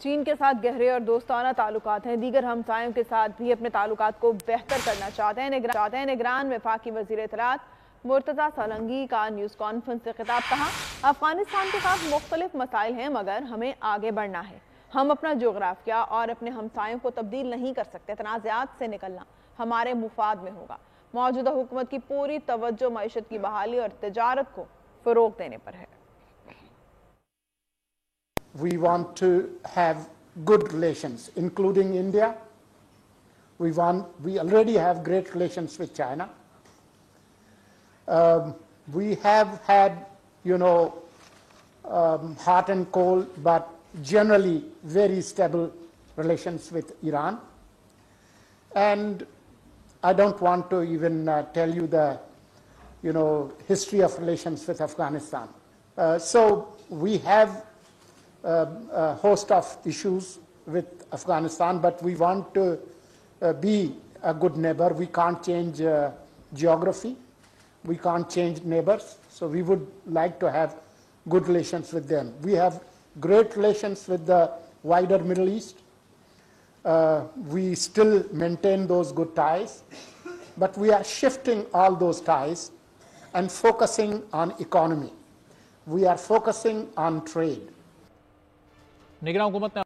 चीन के साथ गहरे और दोस्ताना ताल्लुकात हैं। दीगर हमसायों के साथ भी अपने ताल्लुकात को बेहतर करना चाहते हैं। निगरान वफाकी वज़ीर इत्तलात मुर्तज़ा सोलंगी का न्यूज़ कॉन्फ्रेंस से खिताब। कहा, अफगानिस्तान के साथ मुख्तलिफ मसाइल हैं मगर हमें आगे बढ़ना है। हम अपना जोग्राफिया और अपने हमसायों को तब्दील नहीं कर सकते। तनाज़ात से निकलना हमारे मुफाद में होगा। मौजूदा हुकूमत की पूरी तवज्जो मईशत की बहाली और तिजारत को फ़रोग़ देने पर है। We want to have good relations, including India. We already have great relations with China. We have had, hot and cold, but generally very stable relations with Iran. And I don't want to even tell you the, history of relations with Afghanistan. So we have a host of issues with Afghanistan, but we want to be a good neighbor. We can't change geography. We can't change neighbors. So we would like to have good relations with them. We have great relations with the wider Middle East. We still maintain those good ties, but we are shifting all those ties and focusing on economy. We are focusing on trade. निगरान हुकूमत ने